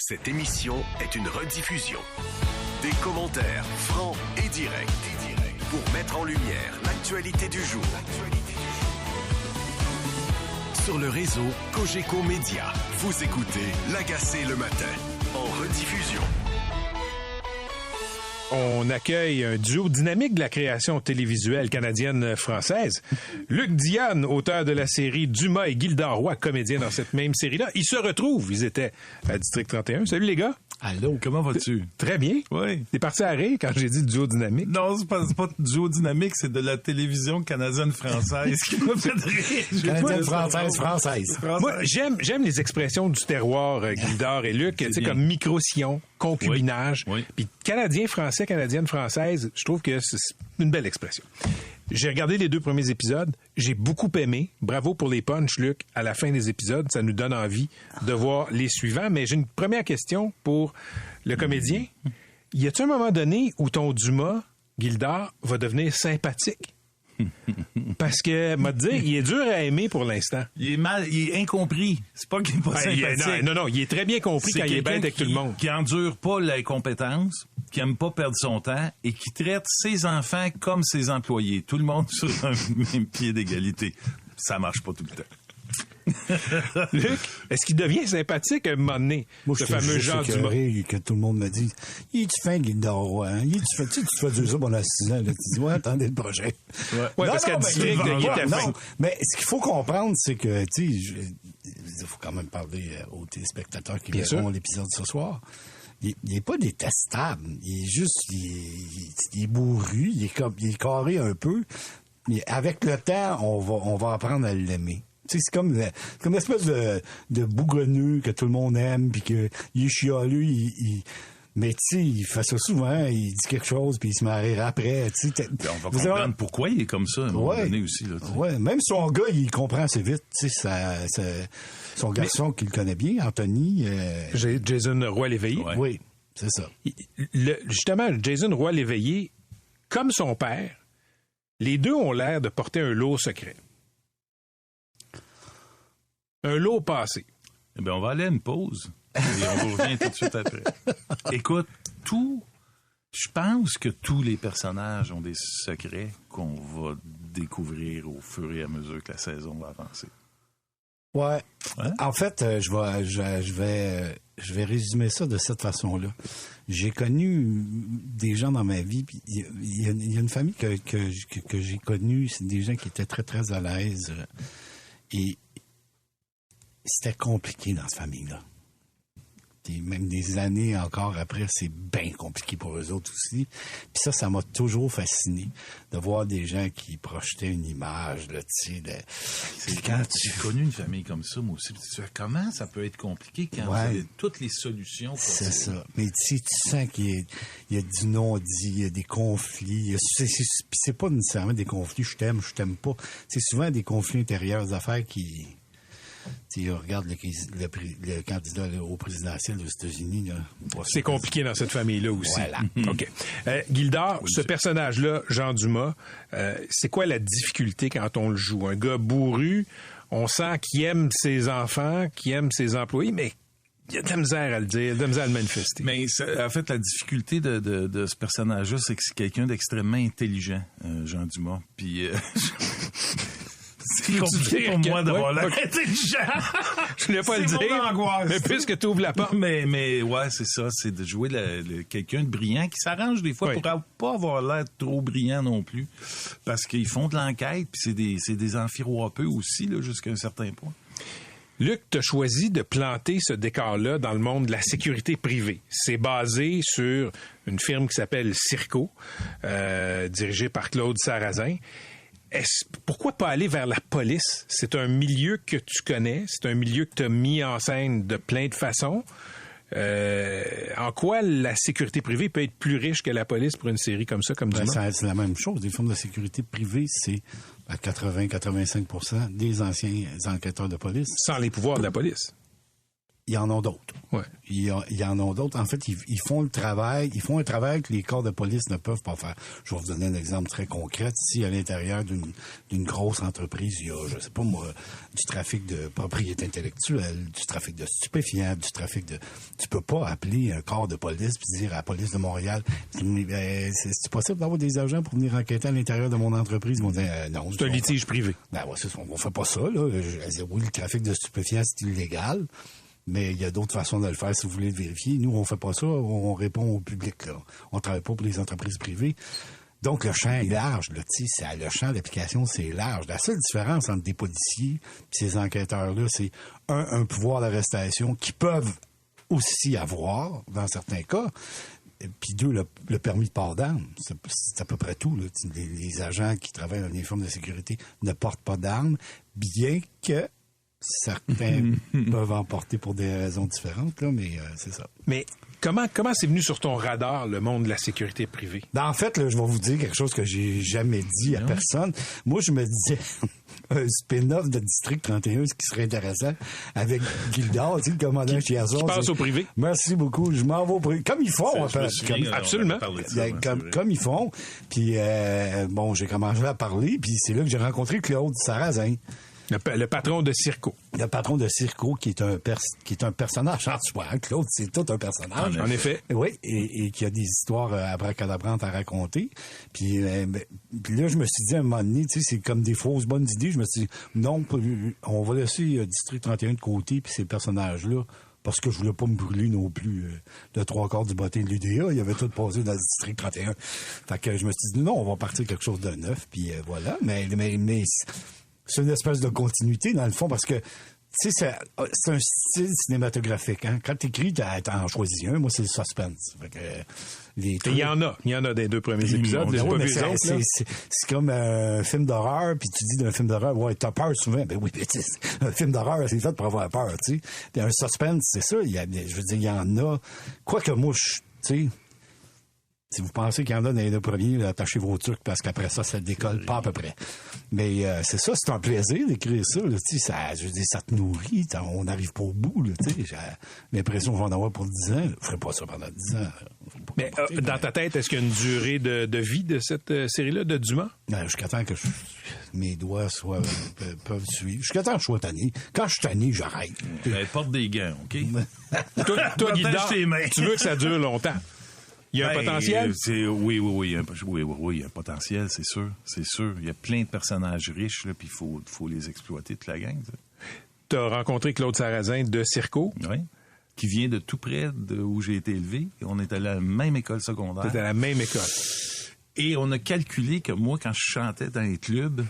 Cette émission est une rediffusion. Des commentaires francs et directs pour mettre en lumière l'actualité du jour. Sur le réseau Cogeco Média, vous écoutez L'Agacé le matin, en rediffusion. On accueille un duo dynamique de la création télévisuelle canadienne-française. Luc Dionne, auteur de la série Dumas et Gildor Roy, comédien dans cette même série-là. Ils se retrouvent. Ils étaient à District 31. Salut les gars. Allô, comment vas-tu? Très bien. Oui. T'es parti à rire quand j'ai dit duo dynamique? Non, c'est pas duo dynamique, c'est de la télévision canadienne-française qui m'a fait rire. Canadienne-française. Moi, j'aime les expressions du terroir, Gildor et Luc, tu sais, comme micro-sion, concubinage. Oui. Puis canadien-français, canadienne-française, je trouve que c'est une belle expression. J'ai regardé les 2 premiers épisodes. J'ai beaucoup aimé. Bravo pour les punchs, Luc. À la fin des épisodes, ça nous donne envie de voir les suivants. Mais j'ai une première question pour le comédien. Y a-t-il un moment donné où ton Dumas, Gildor, va devenir sympathique? Parce que, m'a dit, il est dur à aimer pour l'instant. Il est incompris. C'est pas qu'il est pas sympathique. Non, il est très bien compris quand il est bête avec tout le monde. Qui endure pas l'incompétence, qui aime pas perdre son temps et qui traite ses enfants comme ses employés. Tout le monde sur un même pied d'égalité. Ça marche pas tout le temps. Luc, est-ce qu'il devient sympathique à un moment donné? Moi, ce je fameux Jean Dumas. Que tout le monde me dit, il est-tu fin, Gildor Roy, hein? Tu fais dire ça pendant 6 ans, là. Tu dis, ouais, attendez le projet. Ouais, parce qu'à District, il était fin. Non, mais ce qu'il faut comprendre, c'est que, tu sais, il faut quand même parler aux téléspectateurs qui verront l'épisode ce soir. Il est pas détestable. Il est juste, il est bourru, il est carré un peu. Mais avec le temps, on va apprendre à l'aimer. Tu sais, c'est comme une espèce de bougonneux que tout le monde aime, puis que il est chialeux, mais tu sais, il fait ça souvent, il dit quelque chose, puis il se met à rire après. Tu sais, on va comprendre pourquoi il est comme ça à un moment donné aussi. Là, ouais, même son gars, il comprend assez vite. Tu sais, son garçon qu'il connaît bien, Anthony. Jason Roy-Léveillé. Ouais. Oui, c'est ça. Justement, Jason Roy-Léveillé, comme son père, les deux ont l'air de porter un lourd secret. Un lourd passé. Eh bien, on va aller à une pause. Et on vous revient tout de suite après. Écoute, je pense que tous les personnages ont des secrets qu'on va découvrir au fur et à mesure que la saison va avancer. Ouais. Hein? En fait, je vais résumer ça de cette façon-là. J'ai connu des gens dans ma vie, puis il y a une famille que j'ai connue, c'est des gens qui étaient très, très à l'aise. Et c'était compliqué dans cette famille-là. Et même des années encore après, c'est bien compliqué pour eux autres aussi. Puis ça m'a toujours fasciné de voir des gens qui projetaient une image, là, tu sais. C'est quand tu as connu une famille comme ça, moi aussi, comment ça peut être compliqué quand vous avez toutes les solutions possibles. C'est ça. Mais tu sens qu'il y a du non-dit, il y a des conflits. C'est pas nécessairement des conflits, je t'aime pas. C'est souvent des conflits intérieurs, des affaires qui... Tu regardes le candidat au présidentiel aux États-Unis. Là, c'est compliqué dans cette famille-là aussi. Voilà. OK. Gildor, ce personnage-là, Jean Dumas, c'est quoi la difficulté quand on le joue? Un gars bourru, on sent qu'il aime ses enfants, qu'il aime ses employés, mais il y a de la misère à le dire, de la misère à le manifester. Mais en fait, la difficulté de ce personnage-là, c'est que c'est quelqu'un d'extrêmement intelligent, Jean Dumas. Puis... C'est compliqué pour moi d'avoir l'air intelligent. Je voulais pas le dire. Mais puisque tu ouvres la porte. Mais ouais, c'est ça. C'est de jouer quelqu'un de brillant qui s'arrange des fois pour pas avoir l'air trop brillant non plus. Parce qu'ils font de l'enquête, puis c'est des amphiroapeux aussi, là, jusqu'à un certain point. Luc, tu as choisi de planter ce décor-là dans le monde de la sécurité privée. C'est basé sur une firme qui s'appelle Circo, dirigée par Claude Sarrazin. Pourquoi pas aller vers la police? C'est un milieu que tu connais, c'est un milieu que tu as mis en scène de plein de façons. En quoi la sécurité privée peut être plus riche que la police pour une série comme ça, comme Dumas? C'est la même chose. Les firmes de sécurité privée, c'est à 80-85% des anciens enquêteurs de police. Sans les pouvoirs de la police. ils en ont d'autres. Ouais. Ils en ont d'autres. En fait, ils font le travail. Ils font un travail que les corps de police ne peuvent pas faire. Je vais vous donner un exemple très concret. Si à l'intérieur d'une grosse entreprise, il y a, je sais pas moi, du trafic de propriété intellectuelle, du trafic de stupéfiants, du trafic de... Tu peux pas appeler un corps de police puis dire à la police de Montréal, c'est possible d'avoir des agents pour venir enquêter à l'intérieur de mon entreprise? Ils vont dire non. C'est un litige privé. Ben ouais, on fait pas ça, là. Oui, le trafic de stupéfiants, c'est illégal. Mais il y a d'autres façons de le faire si vous voulez le vérifier. Nous, on fait pas ça. On répond au public, là. On travaille pas pour les entreprises privées. Donc, le champ est large, là. Tu sais, le champ d'application, c'est large. La seule différence entre des policiers et ces enquêteurs-là, c'est un pouvoir d'arrestation qu'ils peuvent aussi avoir, dans certains cas. Puis deux, le permis de port d'armes. C'est à peu près tout, là. Les agents qui travaillent dans les firmes de sécurité ne portent pas d'armes, bien que certains peuvent en porter pour des raisons différentes, là, mais c'est ça. Mais comment c'est venu sur ton radar, le monde de la sécurité privée? Ben, en fait, là, je vais vous dire quelque chose que j'ai jamais dit à personne. Moi, je me disais un spin-off de District 31, ce qui serait intéressant, avec Gildor, tu sais, le commandant Chiazon. Qui passe au privé. Merci beaucoup. Je m'en vais au privé. Comme ils font, absolument. Comme ils font. Puis, bon, j'ai commencé à parler, puis c'est là que j'ai rencontré Claude Sarrazin. Le patron de Circo. Le patron de Circo, qui est un personnage en soi. Claude, c'est tout un personnage. En effet. Oui, et qui a des histoires abracadabrantes à raconter. Puis là, je me suis dit à un moment donné, tu sais, c'est comme des fausses bonnes idées. Je me suis dit, non, on va laisser District 31 de côté, puis ces personnages-là, parce que je voulais pas me brûler non plus de 3/4 du bottin de l'UDA. Il y avait tout passé dans le District 31. Fait que je me suis dit, non, on va partir quelque chose de neuf, puis voilà. Mais c'est une espèce de continuité, dans le fond, parce que, tu sais, c'est un style cinématographique, hein. Quand t'écris, t'en choisis un. Moi, c'est le suspense. Fait que, il y en a des 2 premiers épisodes. C'est comme un film d'horreur, puis tu dis d'un film d'horreur, ouais, t'as peur souvent. Ben oui, un film d'horreur, c'est fait pour avoir peur, tu sais. Puis un suspense, c'est ça. Je veux dire, il y en a. Quoique moi, tu sais, si vous pensez qu'il y en a dans les 2 premiers, attachez vos trucs, parce qu'après ça décolle pas à peu près. Mais c'est ça, c'est un plaisir d'écrire ça. Là, je veux dire, ça te nourrit. On n'arrive pas au bout. Là, j'ai l'impression que je vais en avoir pour 10 ans. Je ferai pas ça pendant 10 ans. Mais dans ta tête, est-ce qu'il y a une durée de vie de cette série-là, de Dumas? Jusqu'à temps que mes doigts peuvent suivre. Jusqu'à temps que je sois tanné. Quand je suis tanné, j'arrête. Porte des gants, OK? Toi, Guilda, tu veux que ça dure longtemps? Il y a un potentiel? Oui, il y a un potentiel, c'est sûr. C'est sûr. Il y a plein de personnages riches, puis il faut les exploiter, toute la gang. Tu as rencontré Claude Sarrazin de Circo. Oui. Qui vient de tout près d'où j'ai été élevé. On est allé à la même école secondaire. T'étais à la même école. Et on a calculé que moi, quand je chantais dans les clubs,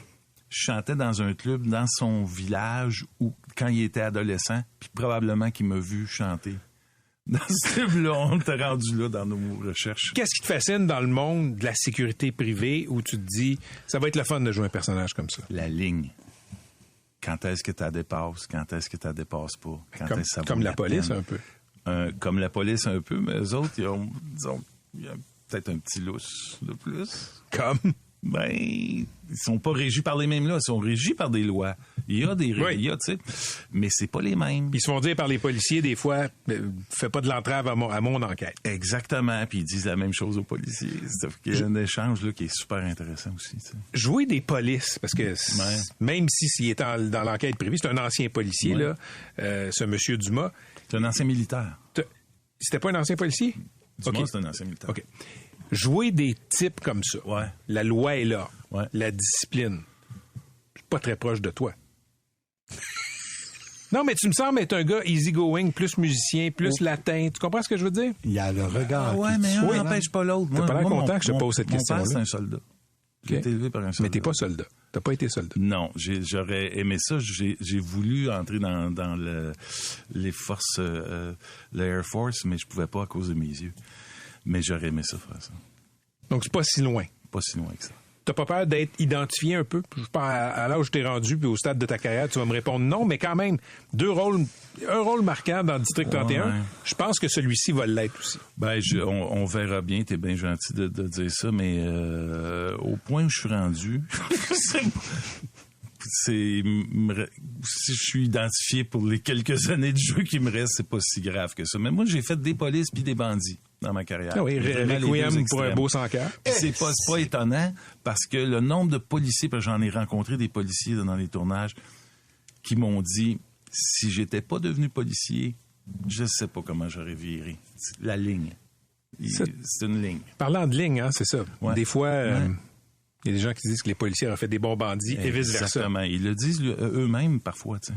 je chantais dans un club dans son village où, quand il était adolescent, puis probablement qu'il m'a vu chanter. Dans ce club-là, on était rendu là dans nos recherches. Qu'est-ce qui te fascine dans le monde de la sécurité privée où tu te dis, ça va être le fun de jouer un personnage comme ça? La ligne. Quand est-ce que tu la dépasses? Quand est-ce que tu la dépasses pas? Comme la police, un peu. Comme la police, un peu, mais eux autres, il y a peut-être un petit lousse de plus. Comme? Ben, ils sont pas régis par les mêmes lois, ils sont régis par des lois. Il y a des règles, tu sais, mais c'est pas les mêmes. Ils se font dire par les policiers, des fois, fais pas de l'entrave à mon enquête. Exactement, puis ils disent la même chose aux policiers. Il y a un échange là, qui est super intéressant aussi. T'sais. Jouer des polices, parce que même s'il est dans l'enquête privée, c'est un ancien policier, là, ce monsieur Dumas. C'est un ancien militaire. C'était pas un ancien policier? Dumas, c'est un ancien militaire. OK. Jouer des types comme ça, la loi est là, la discipline, c'est pas très proche de toi. Non, mais tu me sembles être un gars easygoing, plus musicien, plus latin. Tu comprends ce que je veux dire? Il y a le regard. Mais un n'empêche pas l'autre. T'as pas l'air content que je te pose cette question-là. Mon père, c'est un soldat. J'ai été élevé par un soldat. Mais t'es pas soldat. T'as pas été soldat. Non, j'aurais aimé ça. J'ai voulu entrer dans les forces, l'Air Force, mais je pouvais pas à cause de mes yeux. Mais j'aurais aimé ça faire ça. Donc, c'est pas si loin. Pas si loin que ça. T'as pas peur d'être identifié un peu? Je pense à l'âge où t'es rendu, puis au stade de ta carrière, tu vas me répondre non, mais quand même, un rôle marquant dans le District 31, je pense que celui-ci va l'être aussi. Ben, on verra bien, t'es bien gentil de dire ça, mais au point où je suis rendu, si je suis identifié pour les quelques années de jeu qui me restent, c'est pas si grave que ça. Mais moi, j'ai fait des polices puis des bandits dans ma carrière. Ah oui, Requiem pour un beau sans cœur. C'est pas étonnant parce que le nombre de policiers, parce que j'en ai rencontré des policiers dans les tournages qui m'ont dit, si j'étais pas devenu policier, je sais pas comment j'aurais viré. La ligne. C'est une ligne. Parlant de ligne, hein, c'est ça. Ouais. Des fois, il y a des gens qui disent que les policiers ont fait des bons bandits et vice-versa. Exactement. Ils le disent eux-mêmes parfois. T'sais.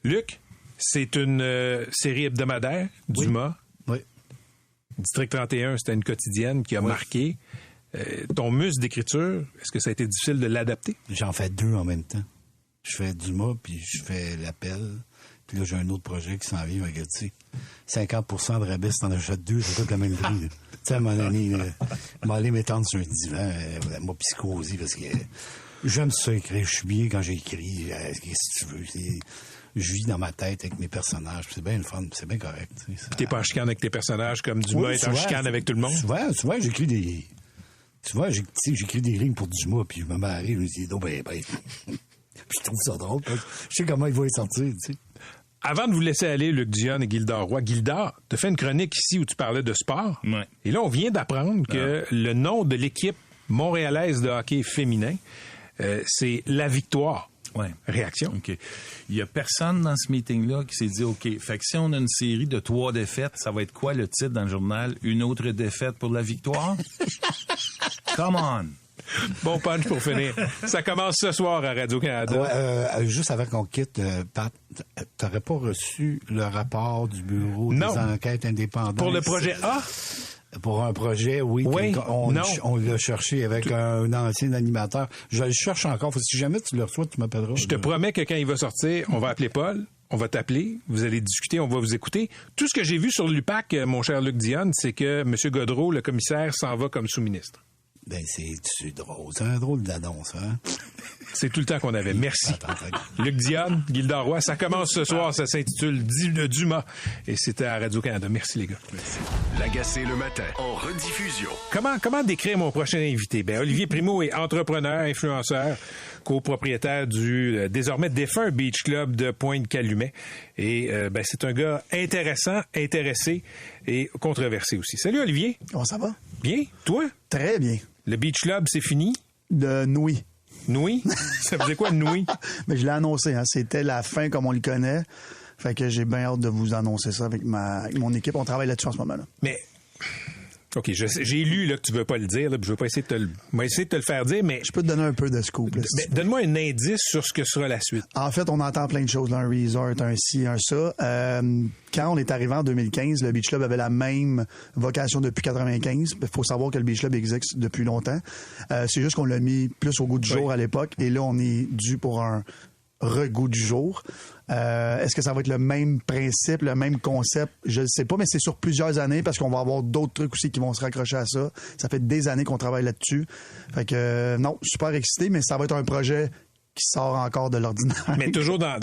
Luc, c'est une série hebdomadaire, Dumas. Oui. District 31, c'était une quotidienne qui a marqué. Ton muscle d'écriture, est-ce que ça a été difficile de l'adapter? J'en fais 2 en même temps. Je fais Dumas, puis je fais l'appel. Puis là, j'ai un autre projet qui s'en vient, tu sais. 50% de rabais, si t'en achètes 2, c'est tout le même prix. Tu sais, à un moment donné, je vais aller m'étendre sur un divan, m'a psychosé, parce que j'aime ça écrire. Je suis bien quand j'écris. Qu'est-ce que tu veux? Je vis dans ma tête avec mes personnages. C'est bien le fun, c'est bien correct. T'es pas en chicane avec tes personnages comme Dumas est en chicane avec tout le monde? Souvent, j'écris des... Souvent, j'écris des lignes pour Dumas, puis je me marie, je me dis, oh, ben. Puis je trouve ça drôle, parce que je sais comment il va y sortir, tu sais. Avant de vous laisser aller, Luc Dionne et Gildor Roy, Gildor, tu as fait une chronique ici où tu parlais de sport. Ouais. Et là, on vient d'apprendre que le nom de l'équipe montréalaise de hockey féminin, c'est La Victoire. Ouais. Réaction? OK. Il y a personne dans ce meeting-là qui s'est dit, OK, fait que si on a une série de 3 défaites, ça va être quoi le titre dans le journal? Une autre défaite pour La Victoire? Come on! Bon punch pour finir. Ça commence ce soir à Radio-Canada. Juste avant qu'on quitte, Pat, t'aurais pas reçu le rapport du Bureau des enquêtes indépendantes? Pour le projet A? Pour un projet, oui. On l'a cherché avec un ancien animateur. Je le cherche encore. Si jamais tu le reçois, tu m'appelleras. Je te promets que quand il va sortir, on va appeler Paul, on va t'appeler, vous allez discuter, on va vous écouter. Tout ce que j'ai vu sur l'UPAC, mon cher Luc Dionne, c'est que M. Godreau, le commissaire, s'en va comme sous-ministre. Ben, c'est drôle. C'est un drôle d'annonce, hein? C'est tout le temps qu'on avait. Merci. Luc Dionne, Gildor Roy, ça commence ce soir, ça s'intitule Dumas. Et c'était à Radio-Canada. Merci, les gars. Merci. L'Agacé le matin, en rediffusion. Comment décrire mon prochain invité? Ben, Olivier Primo est entrepreneur, influenceur, copropriétaire du désormais défunt Beach Club de Pointe-Calumet. Et c'est un gars intéressant, intéressé et controversé aussi. Salut, Olivier. Comment ça va? Bien. Toi? Très bien. Le Beach Club, c'est fini? De Nouilles. Nouilles? Ça faisait quoi, Nouilles? Mais je l'ai annoncé, hein. C'était la fin comme on le connaît. Fait que j'ai bien hâte de vous annoncer ça avec mon équipe. On travaille là-dessus en ce moment-là. Mais... OK, j'ai lu là, que tu veux pas le dire. Là, je veux pas essayer de te le faire dire, mais... Je peux te donner un peu de scoop. Là, mais donne-moi un indice sur ce que sera la suite. En fait, on entend plein de choses. Là, un resort, un ci, un ça. Quand on est arrivé en 2015, le Beach Club avait la même vocation depuis 95. Il faut savoir que le Beach Club existe depuis longtemps. C'est juste qu'on l'a mis plus au goût du jour à l'époque. Et là, on est dû pour un regoût du jour. Est-ce que ça va être le même principe, le même concept? Je ne sais pas, mais c'est sur plusieurs années parce qu'on va avoir d'autres trucs aussi qui vont se raccrocher à ça. Ça fait des années qu'on travaille là-dessus. Fait que non, super excité, mais ça va être un projet qui sort encore de l'ordinaire. Mais toujours dans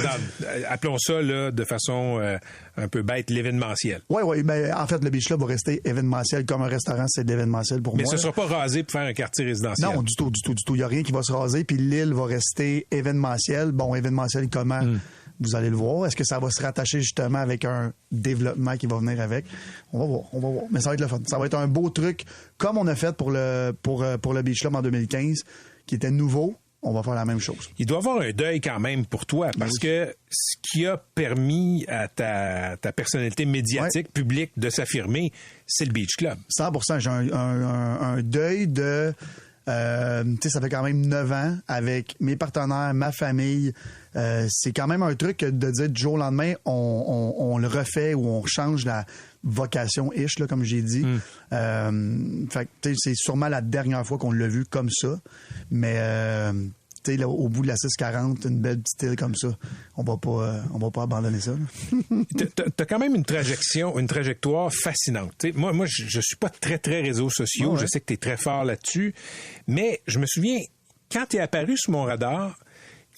appelons ça là, de façon un peu bête, l'événementiel. Oui, mais en fait, le Beach Club va rester événementiel comme un restaurant, c'est de l'événementiel pour moi. Mais ce ne sera pas rasé pour faire un quartier résidentiel. Non, du tout. Il n'y a rien qui va se raser, puis l'île va rester événementielle. Bon, événementiel comment? Vous allez le voir. Est-ce que ça va se rattacher justement avec un développement qui va venir avec? On va voir. Mais ça va être le fun. Ça va être un beau truc, comme on a fait pour le Beach Club en 2015, qui était nouveau. On va faire la même chose. Il doit y avoir un deuil quand même pour toi, parce que ce qui a permis à ta personnalité médiatique, publique, de s'affirmer, c'est le Beach Club. 100%. J'ai un deuil de... ça fait quand même 9 ans avec mes partenaires, ma famille. C'est quand même un truc de dire du jour au lendemain, on le refait ou on change la vocation-ish, là, comme j'ai dit. Fait que, c'est sûrement la dernière fois qu'on l'a vu comme ça. Mais là, au bout de la 640, une belle petite île comme ça, on va pas abandonner ça. T'as quand même une trajectoire fascinante. T'sais, moi, je suis pas très, très réseaux sociaux. Ouais. Je sais que t'es très fort là-dessus. Mais je me souviens, quand t'es apparu sur mon radar,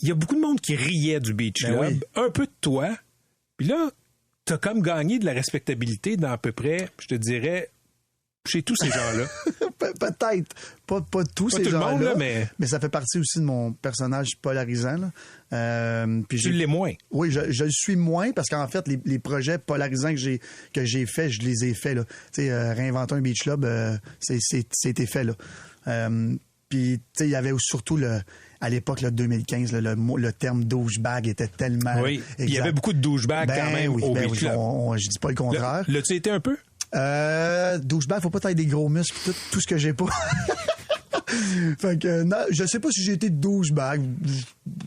il y a beaucoup de monde qui riait du Beach Club, un peu de toi. Puis là, t'as comme gagné de la respectabilité dans à peu près, je te dirais, chez tous ces gens-là. Peut-être. Pas tous Pas ces tout le gens-là. monde, là, mais ça fait partie aussi de mon personnage polarisant. Là. Puis tu l'es moins. Oui, je le suis moins parce qu'en fait, les projets polarisants que j'ai faits, je les ai faits. Réinventer un beach club, c'était fait. Là. Puis, il y avait surtout à l'époque, là, 2015, là, le terme douchebag était tellement... Oui, il y avait beaucoup de douchebags quand même au beach club. Je dis pas le contraire. L'as-tu été un peu? Douchebag, faut pas tailler des gros muscles, tout ce que j'ai pas. Fait que, non, je sais pas si j'ai été douchebag.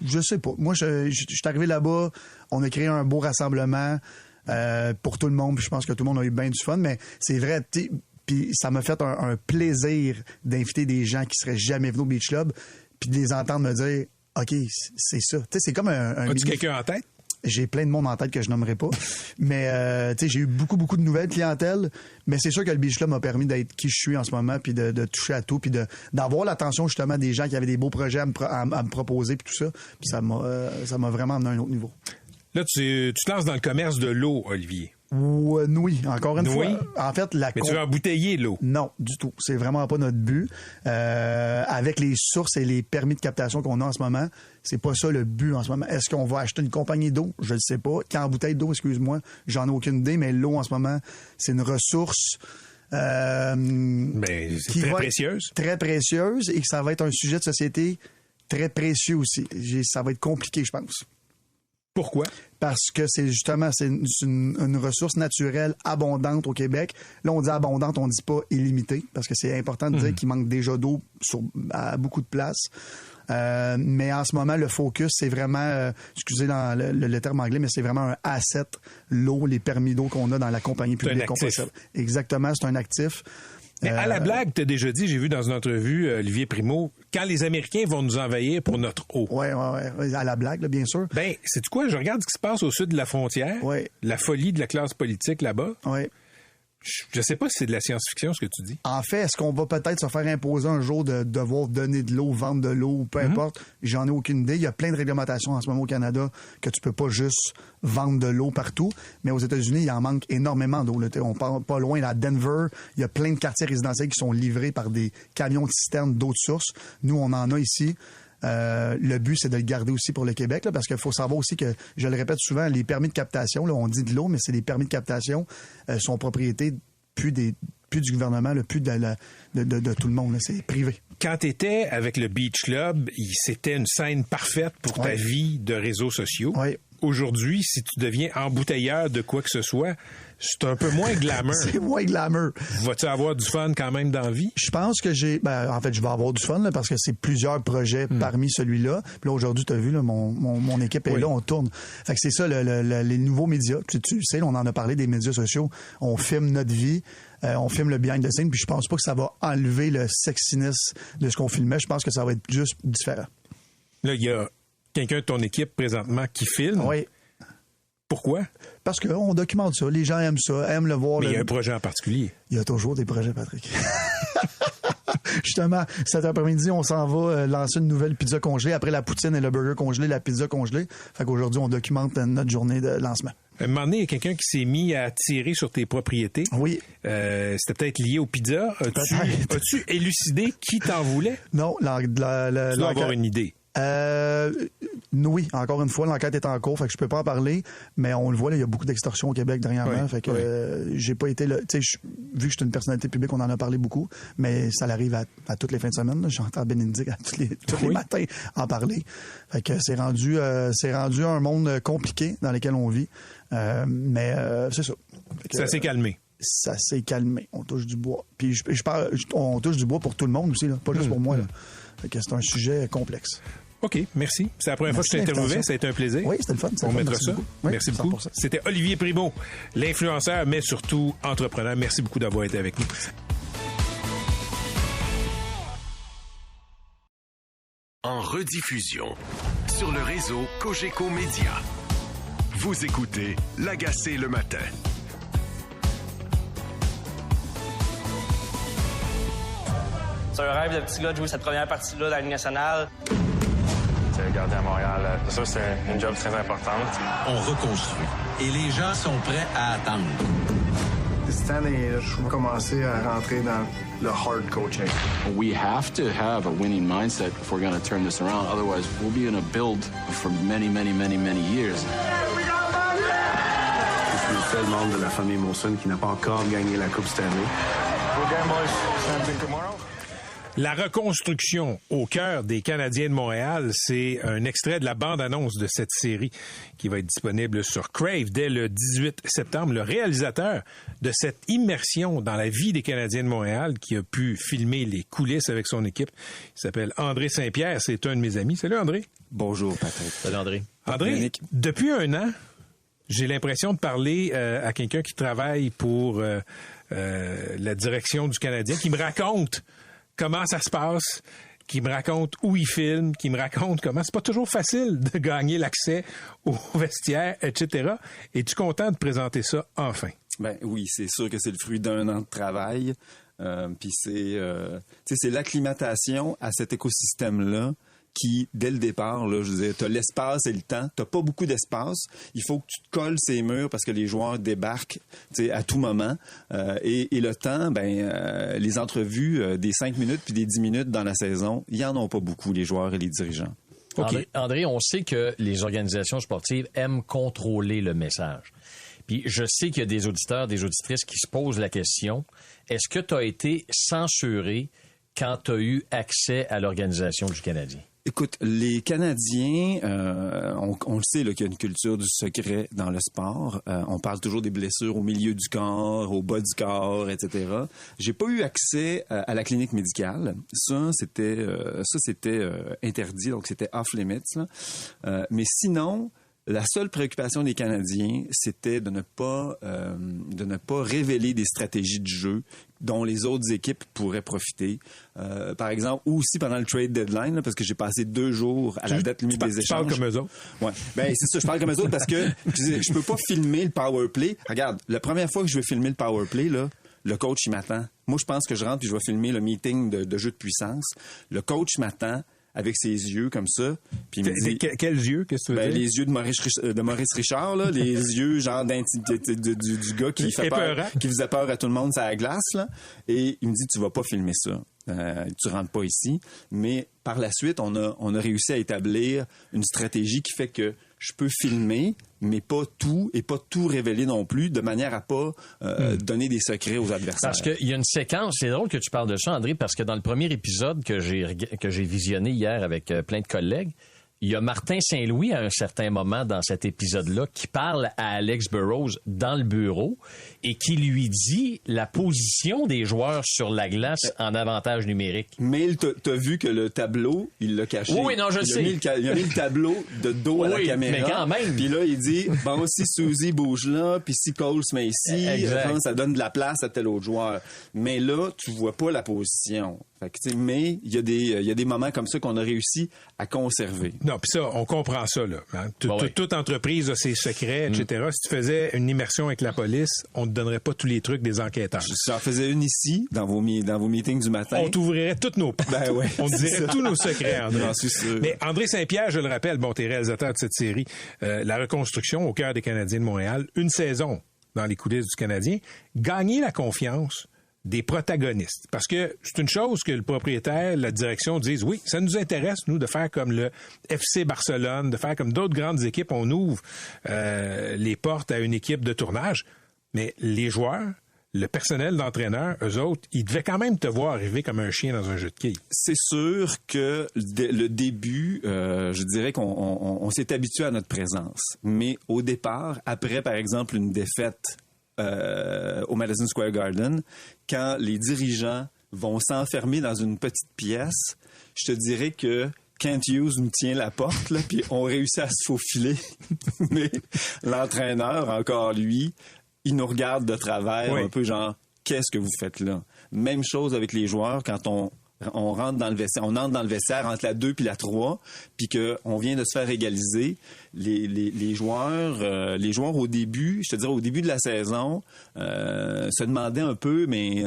Je sais pas. Moi, je suis arrivé là-bas, on a créé un beau rassemblement pour tout le monde, puis je pense que tout le monde a eu bien du fun, mais c'est vrai, puis ça m'a fait un plaisir d'inviter des gens qui seraient jamais venus au Beach Club, puis de les entendre me dire, OK, c'est ça. Tu sais, c'est comme un As-tu quelqu'un en tête? J'ai plein de monde en tête que je nommerai pas. Mais, j'ai eu beaucoup de nouvelles clientèles. Mais c'est sûr que le Beach Club m'a permis d'être qui je suis en ce moment, puis de toucher à tout, puis d'avoir l'attention justement des gens qui avaient des beaux projets à me proposer, puis tout ça. Puis ça m'a vraiment amené à un autre niveau. Là, tu te lances dans le commerce de l'eau, Olivier. Oui, encore une fois. En fait, Mais tu veux embouteiller l'eau? Non, du tout. C'est vraiment pas notre but. Avec les sources et les permis de captation qu'on a en ce moment, c'est pas ça le but en ce moment. Est-ce qu'on va acheter une compagnie d'eau? Je ne sais pas. Qu'en bouteille d'eau, excuse-moi, j'en ai aucune idée, mais l'eau en ce moment, c'est une ressource Mais c'est très précieuse. Très précieuse et que ça va être un sujet de société très précieux aussi. Ça va être compliqué, je pense. Pourquoi? Parce que c'est justement une ressource naturelle abondante au Québec. Là, on dit abondante, on dit pas illimitée, parce que c'est important de dire qu'il manque déjà d'eau à beaucoup de places. Mais en ce moment, le focus, c'est vraiment, excusez le terme anglais, mais c'est vraiment un asset, l'eau, les permis d'eau qu'on a dans la compagnie publique. C'est un actif. Exactement, c'est un actif. Mais à la blague, tu as déjà dit, j'ai vu dans une entrevue, Olivier Primo, quand les Américains vont nous envahir pour notre eau. Oui, à la blague, là, bien sûr. Ben, sais-tu quoi? Je regarde ce qui se passe au sud de la frontière. Ouais. La folie de la classe politique là-bas. Oui. Je sais pas si c'est de la science-fiction, ce que tu dis. En fait, est-ce qu'on va peut-être se faire imposer un jour de devoir donner de l'eau, vendre de l'eau, peu importe? J'en ai aucune idée. Il y a plein de réglementations en ce moment au Canada que tu peux pas juste vendre de l'eau partout. Mais aux États-Unis, il en manque énormément d'eau. Là. On part pas loin, à Denver, il y a plein de quartiers résidentiels qui sont livrés par des camions de citernes d'eau de source. Nous, on en a ici. Le but, c'est de le garder aussi pour le Québec, là, parce qu'il faut savoir aussi que, je le répète souvent, les permis de captation, là, on dit de l'eau, mais c'est des permis de captation, sont propriété plus du gouvernement, là, plus de tout le monde. Là, c'est privé. Quand tu étais avec le Beach Club, c'était une scène parfaite pour ta vie de réseaux sociaux. Oui. Aujourd'hui, si tu deviens embouteilleur de quoi que ce soit, c'est un peu moins glamour. C'est moins glamour. Vas-tu avoir du fun quand même dans la vie? Je pense que en fait, je vais avoir du fun là, parce que c'est plusieurs projets parmi celui-là. Puis là, aujourd'hui, tu as vu, là, mon équipe est là, on tourne. Fait que c'est ça, les nouveaux médias. Tu sais, on en a parlé des médias sociaux. On filme notre vie. On filme le behind the scenes. Puis je pense pas que ça va enlever le sexiness de ce qu'on filmait. Je pense que ça va être juste différent. Là, il y a quelqu'un de ton équipe présentement qui filme. Oui. Pourquoi? Parce qu'on documente ça. Les gens aiment ça, aiment le voir. Mais il y a un projet en particulier. Il y a toujours des projets, Patrick. Justement, cet après-midi, on s'en va lancer une nouvelle pizza congelée. Après la poutine et le burger congelé, la pizza congelée. Fait qu'aujourd'hui, on documente notre journée de lancement. À un moment donné, il y a quelqu'un qui s'est mis à tirer sur tes propriétés. Oui. C'était peut-être lié aux pizzas. As-tu élucidé qui t'en voulait? Non. Tu dois avoir une idée. Oui, encore une fois, l'enquête est en cours, fait que je peux pas en parler, mais on le voit, là, il y a beaucoup d'extorsions au Québec dernièrement, fait que j'ai pas été là. Tu sais, vu que je suis une personnalité publique, on en a parlé beaucoup, mais ça arrive à toutes les fins de semaine. J'entends Bénédicte tous les matins en parler. Fait que c'est rendu un monde compliqué dans lequel on vit, mais c'est ça. Ça s'est calmé. Ça s'est calmé. On touche du bois. Puis on touche du bois pour tout le monde aussi, là, pas juste pour moi. Là. Fait que c'est un sujet complexe. OK, merci. C'est la première fois que je t'interviewais. Ça a été un plaisir. Oui, c'était le fun. On mettra ça. Oui, merci beaucoup. 100%. C'était Olivier Primo, l'influenceur, mais surtout entrepreneur. Merci beaucoup d'avoir été avec nous. En rediffusion sur le réseau Cogeco Média. Vous écoutez L'Agacé le matin. C'est un rêve de petit gars de jouer cette première partie-là dans la Ligue nationale. Le gardien à Montréal, c'est sûr que c'est une job très importante. On reconstruit. Et les gens sont prêts à attendre. cette année, je vais commencer à rentrer dans le hard coaching. We have to have a winning mindset if we're going to turn this around. Otherwise, we'll be in a build for many years. Je suis le seul membre de la famille Molson qui n'a pas encore gagné la Coupe cette année. La reconstruction au cœur des Canadiens de Montréal, c'est un extrait de la bande-annonce de cette série qui va être disponible sur Crave dès le 18 septembre. Le réalisateur de cette immersion dans la vie des Canadiens de Montréal qui a pu filmer les coulisses avec son équipe, il s'appelle André Saint-Pierre. C'est un de mes amis. Salut André. Bonjour Patrick. Salut André. André, depuis un an, j'ai l'impression de parler à quelqu'un qui travaille pour la direction du Canadien, qui me raconte comment ça se passe, qui me raconte où il filme, qui me raconte comment c'est pas toujours facile de gagner l'accès au vestiaire, etc. Es-tu content de présenter ça enfin? Ben oui, c'est sûr que c'est le fruit d'un an de travail. Puis c'est l'acclimatation à cet écosystème-là qui, dès le départ, là, je veux dire, t'as l'espace et le temps. T'as pas beaucoup d'espace. Il faut que tu te colles ces murs parce que les joueurs débarquent, à tout moment. Et le temps, les entrevues des 5 minutes puis des 10 minutes dans la saison, il y en a pas beaucoup, les joueurs et les dirigeants. Okay. André, on sait que les organisations sportives aiment contrôler le message. Puis je sais qu'il y a des auditeurs, des auditrices qui se posent la question, est-ce que tu as été censuré quand tu as eu accès à l'organisation du Canadien? Écoute, les Canadiens, on le sait là, qu'il y a une culture du secret dans le sport. On parle toujours des blessures au milieu du corps, au bas du corps, etc. J'ai pas eu accès à la clinique médicale. Ça, c'était interdit, donc c'était off limits. Là. Mais sinon, la seule préoccupation des Canadiens, c'était de ne pas révéler des stratégies de jeu dont les autres équipes pourraient profiter. Par exemple, ou aussi pendant le trade deadline, là, parce que j'ai passé 2 jours à la date limite des échanges. Tu parles comme eux autres? Ouais. Ben, c'est ça, je parle comme eux autres parce que je peux pas filmer le power play. Regarde, la première fois que je vais filmer le power play, là, le coach, il m'attend. Moi, je pense que je rentre puis je vais filmer le meeting de jeu de puissance. Le coach m'attend avec ses yeux comme ça. Puis il me dit, quels yeux? Qu'est-ce que tu veux dire? Les yeux de Maurice Richard, là, les yeux genre du gars qui fait peur, qui faisait peur à tout le monde sur la glace. Là. Et il me dit, tu vas pas filmer ça. Tu rentres pas ici. Mais par la suite, on a réussi à établir une stratégie qui fait que je peux filmer, mais pas tout, et pas tout révéler non plus, de manière à pas donner des secrets aux adversaires. Parce qu'il y a une séquence, c'est drôle que tu parles de ça, André, parce que dans le premier épisode que j'ai visionné hier avec plein de collègues, il y a Martin Saint-Louis à un certain moment dans cet épisode-là qui parle à Alex Burrows dans le bureau et qui lui dit la position des joueurs sur la glace en avantage numérique. Mais t'as vu que le tableau, il l'a caché. Oui, non, je sais. Il a mis le tableau de dos à la caméra. Mais quand même. Puis là, il dit, bon, si Suzy bouge là, puis si Cole se met ici, ça donne de la place à tel autre joueur. Mais là, tu vois pas la position. Fait que, mais il y a des moments comme ça qu'on a réussi à conserver. Non, puis ça, on comprend ça, là. Hein? Toute entreprise a ses secrets, etc. Si tu faisais une immersion avec la police, on ne te donnerait pas tous les trucs des enquêteurs. Si j'en faisais une ici, dans vos meetings du matin. On t'ouvrirait toutes nos portes. Ben ouais, on te dirait tous nos secrets, André. J'en suis sûr. Mais André Saint-Pierre, je le rappelle, bon, t'es réalisateur de cette série, la reconstruction au cœur des Canadiens de Montréal, une saison dans les coulisses du Canadien, gagner la confiance des protagonistes. Parce que c'est une chose que le propriétaire, la direction disent, oui, ça nous intéresse, nous, de faire comme le FC Barcelone, de faire comme d'autres grandes équipes, on ouvre les portes à une équipe de tournage. Mais les joueurs, le personnel d'entraîneur, eux autres, ils devaient quand même te voir arriver comme un chien dans un jeu de quilles. C'est sûr que le début, je dirais qu'on s'est habitué à notre présence. Mais au départ, après, par exemple, une défaite au Madison Square Garden, quand les dirigeants vont s'enfermer dans une petite pièce, je te dirais que Kent Hughes nous tient la porte, là, puis on réussit à se faufiler. Mais l'entraîneur, encore lui, il nous regarde de travers, un peu genre, qu'est-ce que vous faites là? Même chose avec les joueurs, quand on rentre dans le vestiaire entre la 2 puis la 3, puis qu'on vient de se faire égaliser, les joueurs au début, je te dirais au début de la saison, se demandaient un peu, mais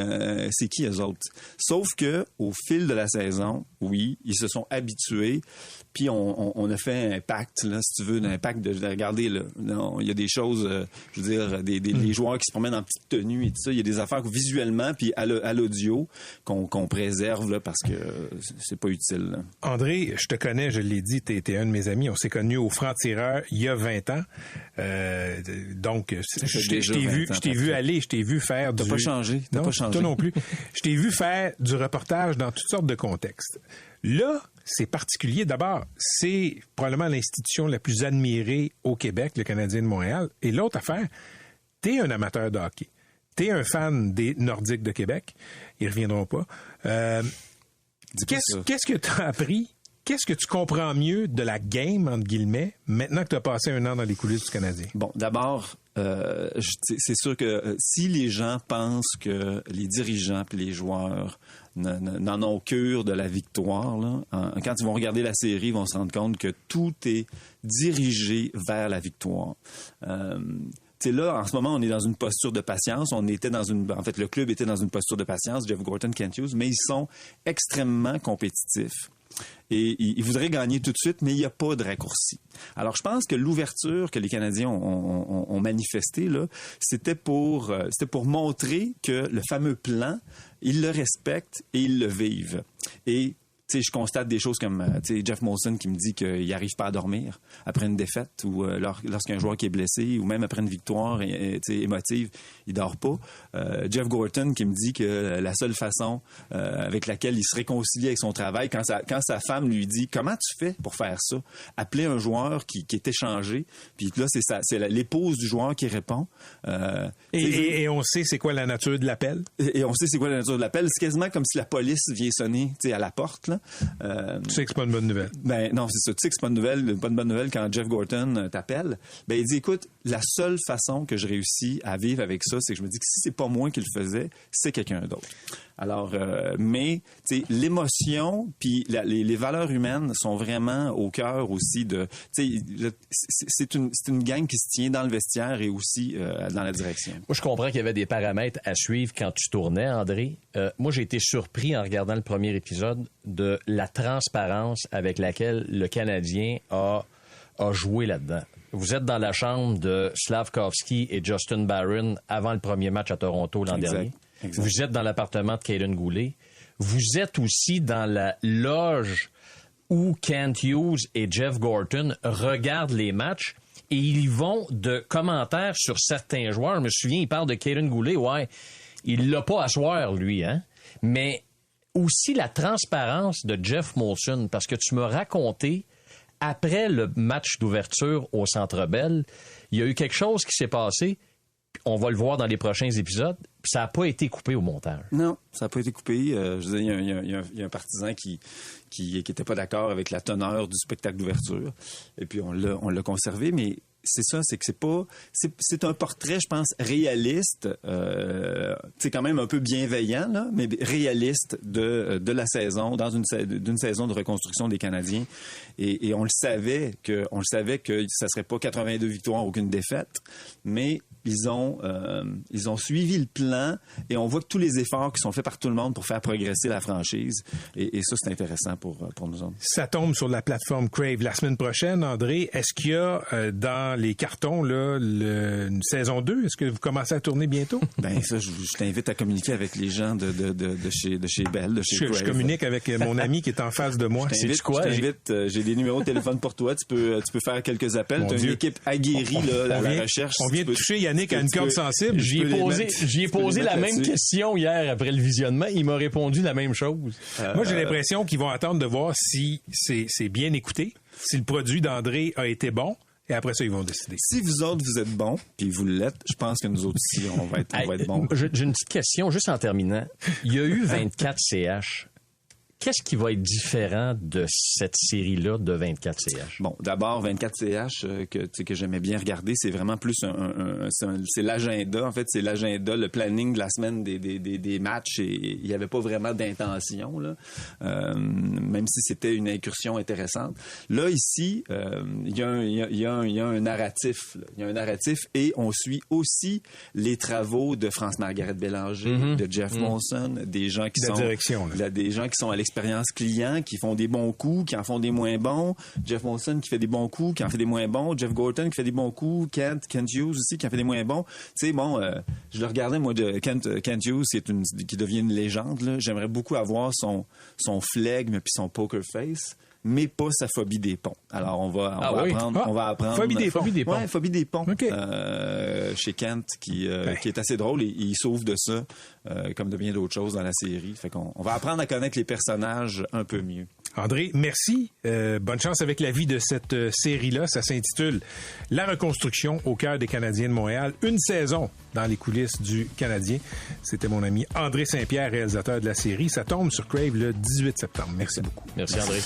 c'est qui eux autres? Sauf que au fil de la saison, oui, ils se sont habitués, puis on a fait un pacte, là, si tu veux, un pacte de regarder, là, il y a des choses, je veux dire, des joueurs qui se promènent en petite tenue et tout ça, il y a des affaires visuellement, puis à l'audio, qu'on préserve, là, parce que c'est pas utile, là. André, je te connais, je l'ai dit, t'es un de mes amis, on s'est connus au Franc-Tireur il y a 20 ans, donc je t'ai vu aller, je t'ai vu faire T'as pas changé, Non, toi non plus. Je t'ai vu faire du reportage dans toutes sortes de contextes. Là, c'est particulier. D'abord, c'est probablement l'institution la plus admirée au Québec, le Canadien de Montréal. Et l'autre affaire, t'es un amateur de hockey. T'es un fan des Nordiques de Québec. Ils reviendront pas. Qu'est-ce que t'as appris? Qu'est-ce que tu comprends mieux de la game, entre guillemets, maintenant que tu as passé un an dans les coulisses du Canadien? Bon, d'abord, c'est sûr que si les gens pensent que les dirigeants et les joueurs n'en ont cure de la victoire, là, quand ils vont regarder la série, ils vont se rendre compte que tout est dirigé vers la victoire. Là, en ce moment, on est dans une posture de patience. Le club était dans une posture de patience, Jeff Gorton, Kent Hughes, mais ils sont extrêmement compétitifs. Et ils voudraient gagner tout de suite, mais il n'y a pas de raccourci. Alors, je pense que l'ouverture que les Canadiens ont manifestée, là, c'était pour montrer que le fameux plan, ils le respectent et ils le vivent. Et je constate des choses comme Jeff Molson qui me dit qu'il n'arrive pas à dormir après une défaite ou lorsqu'un joueur qui est blessé ou même après une victoire émotive, il dort pas. Jeff Gorton qui me dit que la seule façon avec laquelle il se réconcilie avec son travail, quand sa femme lui dit « Comment tu fais pour faire ça? » Appeler un joueur qui est échangé, puis là, c'est l'épouse du joueur qui répond. Et on sait c'est quoi la nature de l'appel? Et on sait c'est quoi la nature de l'appel. C'est quasiment comme si la police vient sonner à la porte, là. Tu sais que c'est pas une bonne nouvelle. Ben non, c'est ça. Tu sais que c'est pas une bonne nouvelle quand Jeff Gorton t'appelle. Ben il dit écoute, la seule façon que je réussis à vivre avec ça, c'est que je me dis que si c'est pas moi qui le faisais, c'est quelqu'un d'autre. Alors, mais l'émotion puis les valeurs humaines sont vraiment au cœur aussi de. C'est une gang qui se tient dans le vestiaire et aussi dans la direction. Moi, je comprends qu'il y avait des paramètres à suivre quand tu tournais, André. Moi, j'ai été surpris en regardant le premier épisode de la transparence avec laquelle le Canadien a joué là-dedans. Vous êtes dans la chambre de Slavkovski et Justin Barron avant le premier match à Toronto l'an dernier. Exact. Vous êtes dans l'appartement de Kaden Goulet. Vous êtes aussi dans la loge où Kent Hughes et Jeff Gorton regardent les matchs et ils vont de commentaires sur certains joueurs. Je me souviens, il parle de Kaden Goulet. Ouais, il l'a pas à soir, lui, hein? Mais aussi la transparence de Jeff Molson, parce que tu m'as raconté, après le match d'ouverture au Centre Bell, il y a eu quelque chose qui s'est passé. On va le voir dans les prochains épisodes. Puis ça n'a pas été coupé au montage. Non, ça n'a pas été coupé. Je veux dire, il y a un partisan qui était pas d'accord avec la teneur du spectacle d'ouverture. Et puis on l'a conservé, mais c'est ça, c'est que c'est un portrait, je pense, réaliste, c'est quand même un peu bienveillant, là, mais réaliste de la saison, d'une saison de reconstruction des Canadiens. Et on le savait que ça serait pas 82 victoires, aucune défaite, mais ils ont suivi le plan et on voit que tous les efforts qui sont faits par tout le monde pour faire progresser la franchise. Et ça, c'est intéressant pour nous autres. Ça tombe sur la plateforme Crave la semaine prochaine, André. Est-ce qu'il y a dans les cartons là une saison 2? Est-ce que vous commencez à tourner bientôt? Ben ça, je t'invite à communiquer avec les gens de chez Bell, de chez Crave. Je communique avec mon ami qui est en face de moi. Je t'invite, j'ai des numéros de téléphone pour toi. Tu peux faire quelques appels. Tu as une équipe aguerrie là, à la recherche. On vient de toucher Yannick à une corde sensible. J'y ai posé la même question hier après le visionnement. Il m'a répondu la même chose. Moi, j'ai l'impression qu'ils vont attendre de voir si c'est bien écouté, si le produit d'André a été bon. Et après ça, ils vont décider. Si vous autres, vous êtes bons, puis vous l'êtes, je pense que nous autres aussi, on va être bons. J'ai une petite question, juste en terminant. Il y a eu 24 CH. Qu'est-ce qui va être différent de cette série-là de 24CH? Bon, d'abord, 24CH, que j'aimais bien regarder, c'est vraiment plus c'est l'agenda. En fait, c'est l'agenda, le planning de la semaine des matchs. Et il n'y avait pas vraiment d'intention, là, même si c'était une incursion intéressante. Là, ici, il y a un narratif. Là. Il y a un narratif et on suit aussi les travaux de France-Margaret Bélanger, de Jeff Molson, des gens qui sont... direction, là. Des gens qui sont à l'expérience client, qui font des bons coups, qui en font des moins bons. Jeff Molson qui fait des bons coups, qui en fait des moins bons. Jeff Gorton qui fait des bons coups. Kent Hughes aussi qui en fait des moins bons. Tu sais, bon, je le regardais, moi, de Kent Hughes, qui devient une légende, là. J'aimerais beaucoup avoir son flegme puis son poker face, mais pas sa phobie des ponts. Alors, on va apprendre. Phobie des ponts. Ouais, phobie des ponts. Okay. Chez Kent, qui est assez drôle et il sauve de ça, comme de bien d'autres choses dans la série. Fait qu'on va apprendre à connaître les personnages un peu mieux. André, merci. Bonne chance avec la vie de cette série-là. Ça s'intitule La reconstruction au cœur des Canadiens de Montréal. Une saison dans les coulisses du Canadien. C'était mon ami André Saint-Pierre, réalisateur de la série. Ça tombe sur Crave le 18 septembre. Merci beaucoup. Merci André.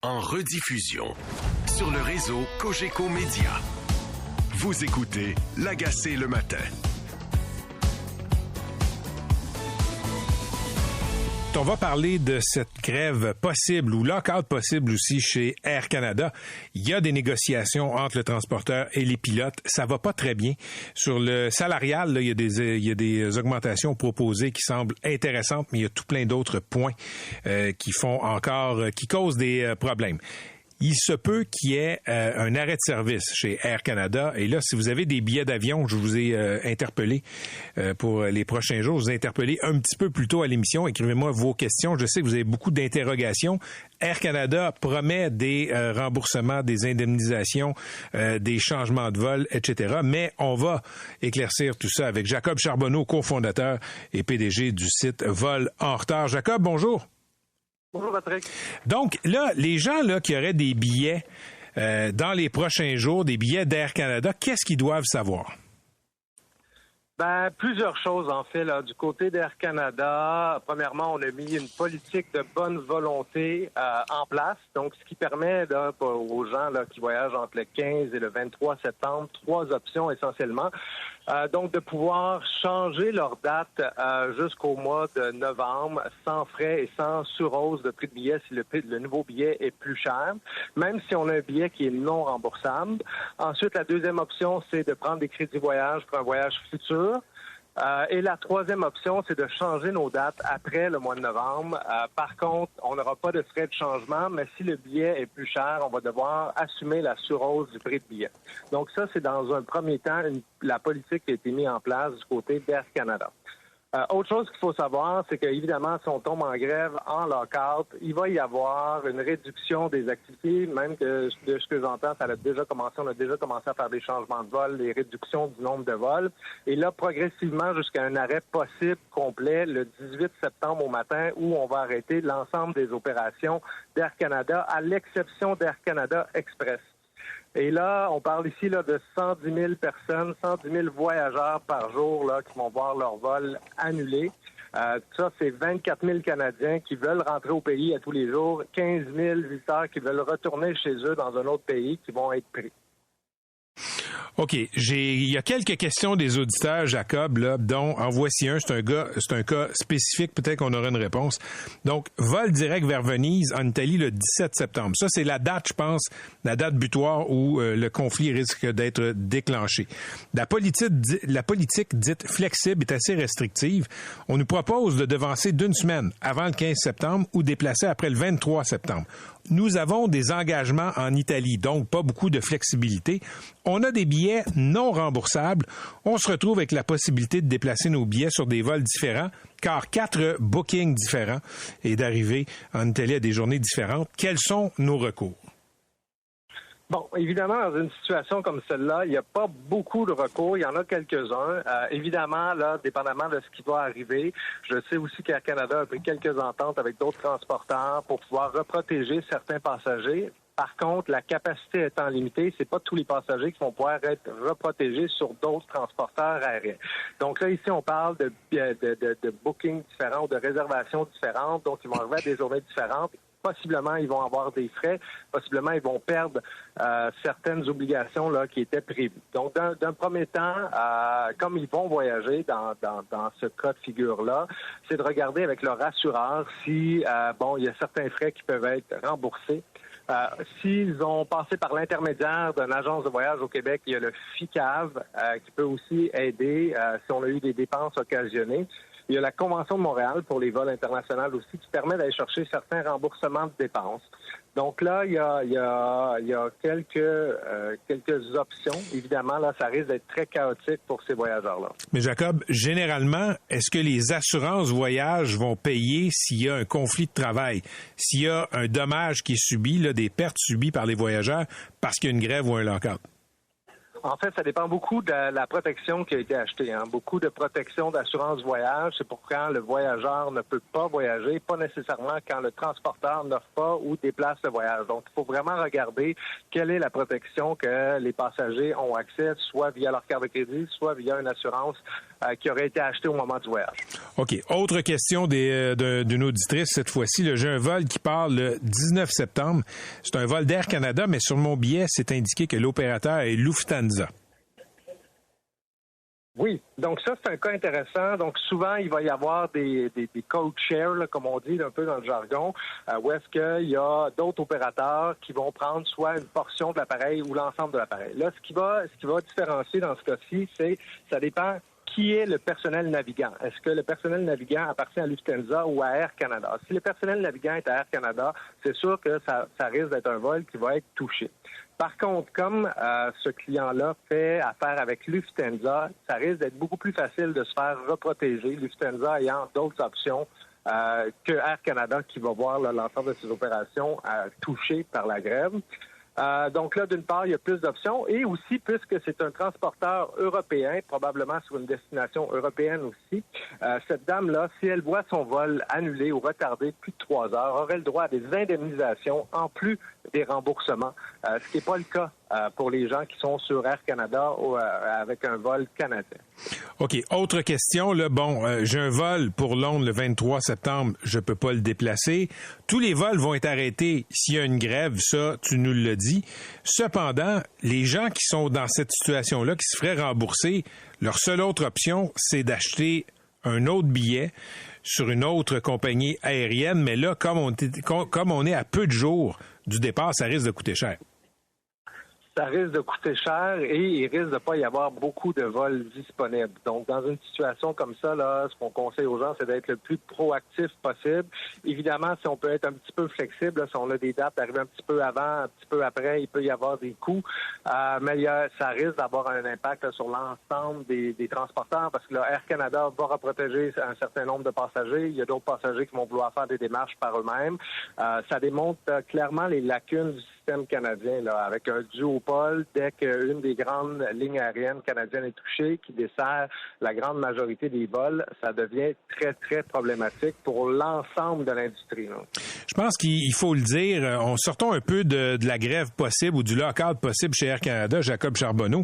En rediffusion sur le réseau Cogeco Média. Vous écoutez L'Agacé le matin. On va parler de cette grève possible ou lockout possible aussi chez Air Canada. Il y a des négociations entre le transporteur et les pilotes. Ça va pas très bien. Sur le salarial, là, il y a des augmentations proposées qui semblent intéressantes, mais il y a tout plein d'autres points qui causent des problèmes. Il se peut qu'il y ait un arrêt de service chez Air Canada. Et là, si vous avez des billets d'avion, je vous ai interpellé pour les prochains jours. Je vous ai interpellé un petit peu plus tôt à l'émission. Écrivez-moi vos questions. Je sais que vous avez beaucoup d'interrogations. Air Canada promet des remboursements, des indemnisations, des changements de vol, etc. Mais on va éclaircir tout ça avec Jacob Charbonneau, cofondateur et PDG du site Vol en retard. Jacob, bonjour. Bonjour Patrick. Donc là, les gens là qui auraient des billets dans les prochains jours, des billets d'Air Canada, qu'est-ce qu'ils doivent savoir? Ben, plusieurs choses en fait là. Du côté d'Air Canada, premièrement, on a mis une politique de bonne volonté en place. Donc, ce qui permet là, aux gens là, qui voyagent entre le 15 et le 23 septembre, 3 options essentiellement. Donc, de pouvoir changer leur date jusqu'au mois de novembre sans frais et sans surhausse de prix de billet si le nouveau billet est plus cher, même si on a un billet qui est non remboursable. Ensuite, la deuxième option, c'est de prendre des crédits voyage pour un voyage futur. Et la troisième option, c'est de changer nos dates après le mois de novembre. Par contre, on n'aura pas de frais de changement, mais si le billet est plus cher, on va devoir assumer la surhausse du prix de billet. Donc ça, c'est dans un premier temps la politique qui a été mise en place du côté d'Air Canada. Autre chose qu'il faut savoir, c'est qu'évidemment, si on tombe en grève, en lock-out, il va y avoir une réduction des activités, même que de ce que j'entends, ça a déjà commencé, on a déjà commencé à faire des changements de vol, des réductions du nombre de vols. Et là, progressivement, jusqu'à un arrêt possible complet le 18 septembre au matin, où on va arrêter l'ensemble des opérations d'Air Canada, à l'exception d'Air Canada Express. Et là, on parle ici là, de 110 000 personnes, 110 000 voyageurs par jour là, qui vont voir leur vol annulé. Ça, c'est 24 000 Canadiens qui veulent rentrer au pays à tous les jours, 15 000 visiteurs qui veulent retourner chez eux dans un autre pays qui vont être pris. OK. Il y a quelques questions des auditeurs, Jacob, là, dont en voici un. C'est un cas spécifique. Peut-être qu'on aura une réponse. Donc, vol direct vers Venise en Italie le 17 septembre. Ça, c'est la date, je pense, la date butoir où le conflit risque d'être déclenché. La politique dite flexible est assez restrictive. On nous propose de devancer d'une semaine avant le 15 septembre ou déplacer après le 23 septembre. Nous avons des engagements en Italie, donc pas beaucoup de flexibilité. On a des billets non remboursables. On se retrouve avec la possibilité de déplacer nos billets sur des vols différents, car 4 bookings différents et d'arriver en Italie à des journées différentes. Quels sont nos recours? Bon, évidemment, dans une situation comme celle-là, il n'y a pas beaucoup de recours. Il y en a quelques-uns. Évidemment, là, dépendamment de ce qui va arriver, je sais aussi qu'Air Canada a pris quelques ententes avec d'autres transporteurs pour pouvoir reprotéger certains passagers. Par contre, la capacité étant limitée, c'est pas tous les passagers qui vont pouvoir être reprotégés sur d'autres transporteurs aériens. Donc là, ici, on parle de bookings différents ou de réservations différentes, donc ils vont arriver à des journées différentes. Possiblement, ils vont avoir des frais. Possiblement, ils vont perdre certaines obligations là qui étaient prévues. Donc, d'un premier temps, comme ils vont voyager dans ce cas de figure-là, c'est de regarder avec leur assureur si, il y a certains frais qui peuvent être remboursés. S'ils ont passé par l'intermédiaire d'une agence de voyage au Québec, il y a le FICAV qui peut aussi aider si on a eu des dépenses occasionnées. Il y a la Convention de Montréal pour les vols internationaux aussi qui permet d'aller chercher certains remboursements de dépenses. Donc là, il y a quelques options. Évidemment, là, ça risque d'être très chaotique pour ces voyageurs-là. Mais Jacob, généralement, est-ce que les assurances voyage vont payer s'il y a un conflit de travail, s'il y a un dommage qui est subi, là, des pertes subies par les voyageurs parce qu'il y a une grève ou un lock-out? En fait, ça dépend beaucoup de la protection qui a été achetée. Beaucoup de protection d'assurance voyage, c'est pour quand le voyageur ne peut pas voyager, pas nécessairement quand le transporteur n'offre pas ou déplace le voyage. Donc, il faut vraiment regarder quelle est la protection que les passagers ont accès, soit via leur carte de crédit, soit via une assurance qui aurait été achetée au moment du voyage. OK. Autre question d'une auditrice cette fois-ci. J'ai un vol qui part le 19 septembre. C'est un vol d'Air Canada, mais sur mon billet, c'est indiqué que l'opérateur est Lufthansa. Oui, donc ça, c'est un cas intéressant. Donc souvent, il va y avoir des code share, là, comme on dit un peu dans le jargon, où est-ce qu'il y a d'autres opérateurs qui vont prendre soit une portion de l'appareil ou l'ensemble de l'appareil. Là, ce qui va différencier dans ce cas-ci, ça dépend qui est le personnel navigant. Est-ce que le personnel navigant appartient à Lufthansa ou à Air Canada? Si le personnel navigant est à Air Canada, c'est sûr que ça risque d'être un vol qui va être touché. Par contre, comme ce client-là fait affaire avec Lufthansa, ça risque d'être beaucoup plus facile de se faire reprotéger, Lufthansa ayant d'autres options que Air Canada qui va voir l'ensemble de ses opérations touchées par la grève. Donc là, d'une part, il y a plus d'options et aussi, puisque c'est un transporteur européen, probablement sur une destination européenne aussi, cette dame-là, si elle voit son vol annulé ou retardé plus de 3 heures, aurait le droit à des indemnisations en plus des remboursements, ce qui n'est pas le cas pour les gens qui sont sur Air Canada ou avec un vol canadien. OK. Autre question. Là, j'ai un vol pour Londres le 23 septembre. Je peux pas le déplacer. Tous les vols vont être arrêtés s'il y a une grève. Ça, tu nous l'as dit. Cependant, les gens qui sont dans cette situation-là, qui se feraient rembourser, leur seule autre option, c'est d'acheter un autre billet sur une autre compagnie aérienne. Mais là, comme on est à peu de jours du départ, ça risque de coûter cher. Ça risque de coûter cher et il risque de pas y avoir beaucoup de vols disponibles. Donc, dans une situation comme ça, là, ce qu'on conseille aux gens, c'est d'être le plus proactif possible. Évidemment, si on peut être un petit peu flexible, là, si on a des dates arriver un petit peu avant, un petit peu après, il peut y avoir des coûts. Mais ça risque d'avoir un impact là, sur l'ensemble des transporteurs parce que là, Air Canada va reprotéger un certain nombre de passagers. Il y a d'autres passagers qui vont vouloir faire des démarches par eux-mêmes. Ça démontre clairement les lacunes du système canadien, là, avec un duopole, dès qu'une des grandes lignes aériennes canadiennes est touchée, qui dessert la grande majorité des vols, ça devient très, très problématique pour l'ensemble de l'industrie. Là. Je pense qu'il faut le dire, sortons un peu de la grève possible ou du lock-out possible chez Air Canada, Jacob Charbonneau.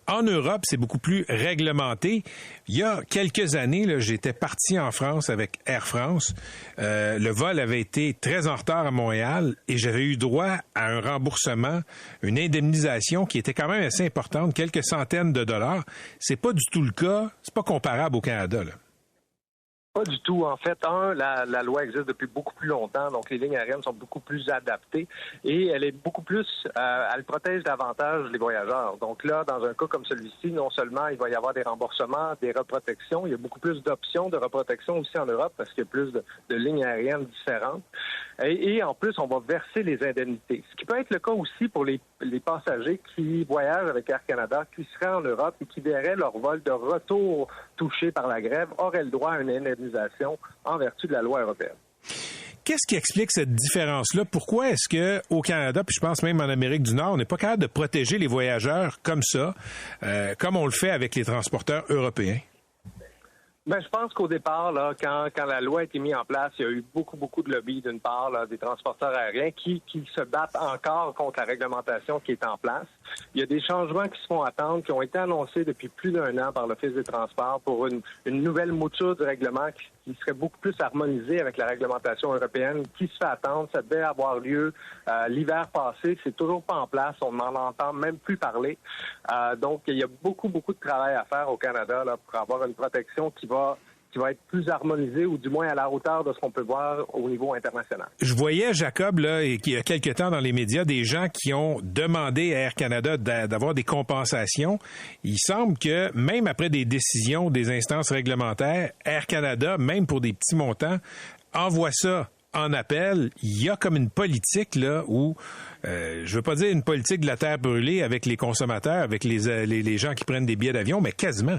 En Europe, c'est beaucoup plus réglementé. Il y a quelques années, là, j'étais parti en France avec Air France. Le vol avait été très en retard à Montréal et j'avais eu droit à un remboursement, une indemnisation qui était quand même assez importante, quelques centaines de dollars. C'est pas du tout le cas. C'est pas comparable au Canada, là. Pas du tout. En fait, la loi existe depuis beaucoup plus longtemps, donc les lignes aériennes sont beaucoup plus adaptées et elle est beaucoup plus, elle protège davantage les voyageurs. Donc là, dans un cas comme celui-ci, non seulement il va y avoir des remboursements, des reprotections, il y a beaucoup plus d'options de reprotection aussi en Europe parce qu'il y a plus de lignes aériennes différentes. Et en plus, on va verser les indemnités. Ce qui peut être le cas aussi pour les passagers qui voyagent avec Air Canada, qui seraient en Europe et qui verraient leur vol de retour touché par la grève, auraient le droit à une indemnisation en vertu de la loi européenne. Qu'est-ce qui explique cette différence-là? Pourquoi est-ce que au Canada, puis je pense même en Amérique du Nord, on n'est pas capable de protéger les voyageurs comme ça, comme on le fait avec les transporteurs européens? Ben, je pense qu'au départ, là, quand la loi a été mise en place, il y a eu beaucoup de lobby, d'une part, là, des transporteurs aériens qui se battent encore contre la réglementation qui est en place. Il y a des changements qui se font attendre, qui ont été annoncés depuis plus d'1 an par l'Office des transports pour une nouvelle mouture du règlement qui serait beaucoup plus harmonisée avec la réglementation européenne, qui se fait attendre. Ça devait avoir lieu l'hiver passé. C'est toujours pas en place. On n'en entend même plus parler. Donc, il y a beaucoup de travail à faire au Canada là, pour avoir une protection qui va être plus harmonisée ou du moins à la hauteur de ce qu'on peut voir au niveau international. Je voyais, Jacob, là, il y a quelque temps dans les médias, des gens qui ont demandé à Air Canada d'avoir des compensations. Il semble que même après des décisions des instances réglementaires, Air Canada, même pour des petits montants, envoie ça en appel. Il y a comme une politique là où, je veux pas dire une politique de la terre brûlée avec les consommateurs, avec les gens qui prennent des billets d'avion, mais quasiment.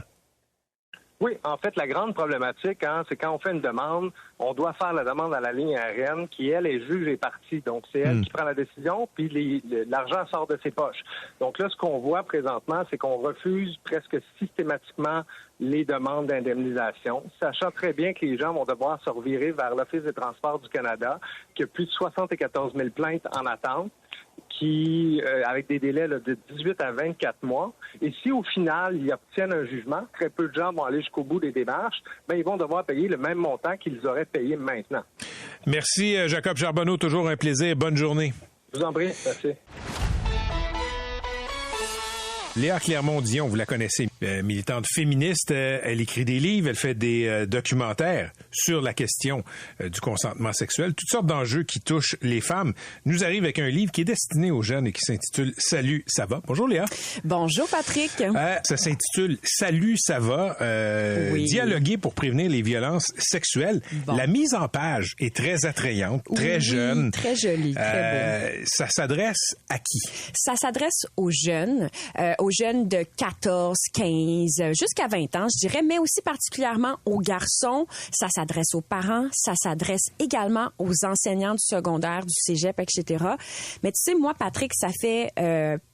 Oui, en fait, la grande problématique, c'est quand on fait une demande, on doit faire la demande à la ligne aérienne qui, elle, est juge et partie. Donc, c'est elle qui prend la décision, puis l'argent sort de ses poches. Donc là, ce qu'on voit présentement, c'est qu'on refuse presque systématiquement les demandes d'indemnisation, sachant très bien que les gens vont devoir se revirer vers l'Office des transports du Canada, qui a plus de 74 000 plaintes en attente, avec des délais là, de 18 à 24 mois. Et si au final, ils obtiennent un jugement, très peu de gens vont aller jusqu'au bout des démarches, ils vont devoir payer le même montant qu'ils auraient payé maintenant. Merci, Jacob Charbonneau. Toujours un plaisir. Bonne journée. Je vous en prie. Merci. Léa Clermont-Dion, vous la connaissez, militante féministe. Elle écrit des livres, elle fait des documentaires sur la question du consentement sexuel. Toutes sortes d'enjeux qui touchent les femmes. Nous arrive avec un livre qui est destiné aux jeunes et qui s'intitule « Salut, ça va ». Bonjour Léa. Bonjour Patrick. Ça s'intitule « Salut, ça va ». Dialoguer pour prévenir les violences sexuelles. Bon. La mise en page est très attrayante, très jeune. Très jolie, très beau. Ça s'adresse à qui? Ça s'adresse aux jeunes de 14, 15, jusqu'à 20 ans, je dirais, mais aussi particulièrement aux garçons. Ça s'adresse aux parents, ça s'adresse également aux enseignants du secondaire, du cégep, etc. Mais tu sais, moi, Patrick, ça fait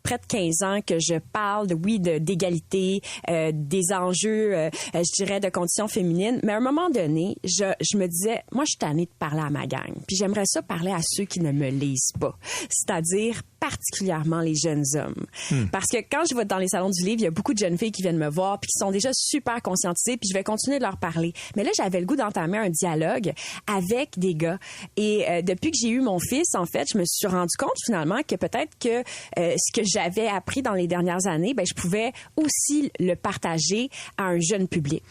près de 15 ans que je parle, d'égalité, des enjeux, je dirais, de conditions féminines. Mais à un moment donné, je me disais, moi, je suis tannée de parler à ma gang. Puis j'aimerais ça parler à ceux qui ne me lisent pas. C'est-à-dire particulièrement les jeunes hommes. Parce que quand je vais dans les salons du livre, il y a beaucoup de jeunes filles qui viennent me voir puis qui sont déjà super conscientisées, puis je vais continuer de leur parler. Mais là, j'avais le goût d'entamer un dialogue avec des gars. Et depuis que j'ai eu mon fils, en fait, je me suis rendu compte finalement que peut-être que ce que j'avais appris dans les dernières années, je pouvais aussi le partager à un jeune public.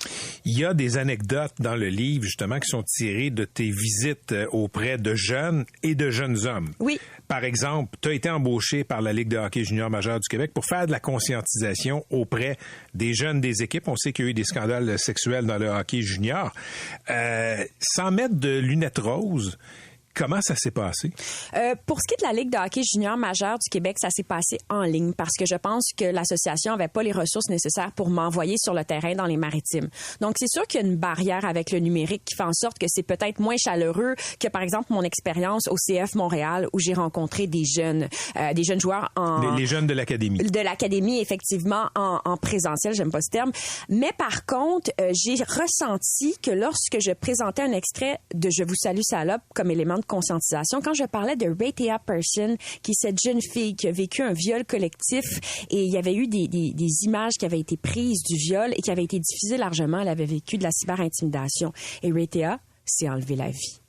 Il y a des anecdotes dans le livre, justement, qui sont tirées de tes visites auprès de jeunes et de jeunes hommes. Oui. Par exemple, tu as été embauché par la Ligue de hockey junior majeur du Québec pour faire de la conscientisation auprès des jeunes des équipes. On sait qu'il y a eu des scandales sexuels dans le hockey junior. Sans mettre de lunettes roses, comment ça s'est passé? Pour ce qui est de la Ligue de hockey junior majeur du Québec, ça s'est passé en ligne parce que je pense que l'association n'avait pas les ressources nécessaires pour m'envoyer sur le terrain dans les Maritimes. Donc, c'est sûr qu'il y a une barrière avec le numérique qui fait en sorte que c'est peut-être moins chaleureux que, par exemple, mon expérience au CF Montréal où j'ai rencontré des jeunes joueurs les jeunes de l'académie. De l'académie, effectivement, en présentiel, j'aime pas ce terme. Mais par contre, j'ai ressenti que lorsque je présentais un extrait de « Je vous salue, salope » comme élément de conscientisation, quand je parlais de Raythea Person, qui est cette jeune fille qui a vécu un viol collectif et il y avait eu des images qui avaient été prises du viol et qui avaient été diffusées largement. Elle avait vécu de la cyber-intimidation. Et Raythea s'est enlevé la vie.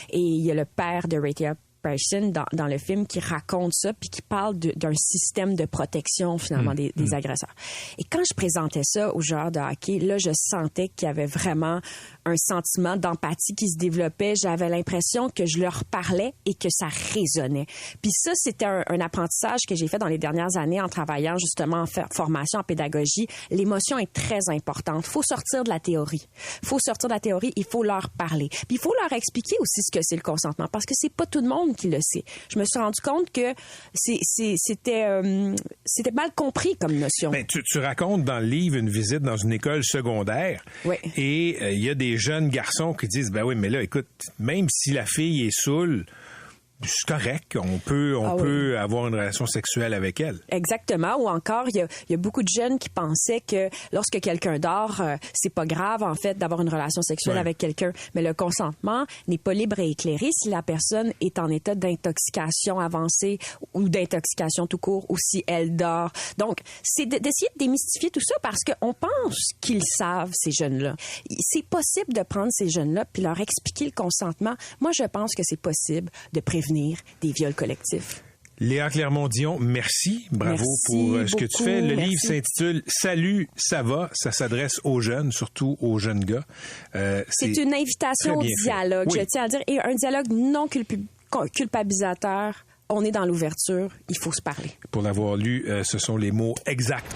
Et il y a le père de Raythea Person dans le film qui raconte ça puis qui parle d'un système de protection finalement des agresseurs. Et quand je présentais ça aux joueurs de hockey, là, je sentais qu'il y avait vraiment un sentiment d'empathie qui se développait. J'avais l'impression que je leur parlais et que ça résonnait. Puis ça, c'était un apprentissage que j'ai fait dans les dernières années en travaillant justement en formation en pédagogie. L'émotion est très importante. Il faut sortir de la théorie. Il faut leur parler. Puis il faut leur expliquer aussi ce que c'est le consentement parce que c'est pas tout le monde qui le sait. Je me suis rendu compte que c'était mal compris comme notion. Ben, tu racontes dans le livre une visite dans une école secondaire. Oui. Et il y a des jeunes garçons qui disent, ben oui, mais là, écoute, même si la fille est saoule, c'est correct, on peut avoir une relation sexuelle avec elle. Exactement. Ou encore, il y a beaucoup de jeunes qui pensaient que lorsque quelqu'un dort, c'est pas grave, en fait, d'avoir une relation sexuelle avec quelqu'un. Mais le consentement n'est pas libre et éclairé si la personne est en état d'intoxication avancée ou d'intoxication tout court, ou si elle dort. Donc, c'est d'essayer de démystifier tout ça parce qu'on pense qu'ils savent, ces jeunes-là. C'est possible de prendre ces jeunes-là puis leur expliquer le consentement. Moi, je pense que c'est possible de prévenir des viols collectifs. Léa Clermont-Dion, merci. Bravo pour ce que tu fais. Le livre s'intitule « Salut, ça va ». Ça s'adresse aux jeunes, surtout aux jeunes gars. C'est une invitation au dialogue, je tiens à dire, et un dialogue non culpabilisateur. On est dans l'ouverture, il faut se parler. Pour l'avoir lu, ce sont les mots exacts.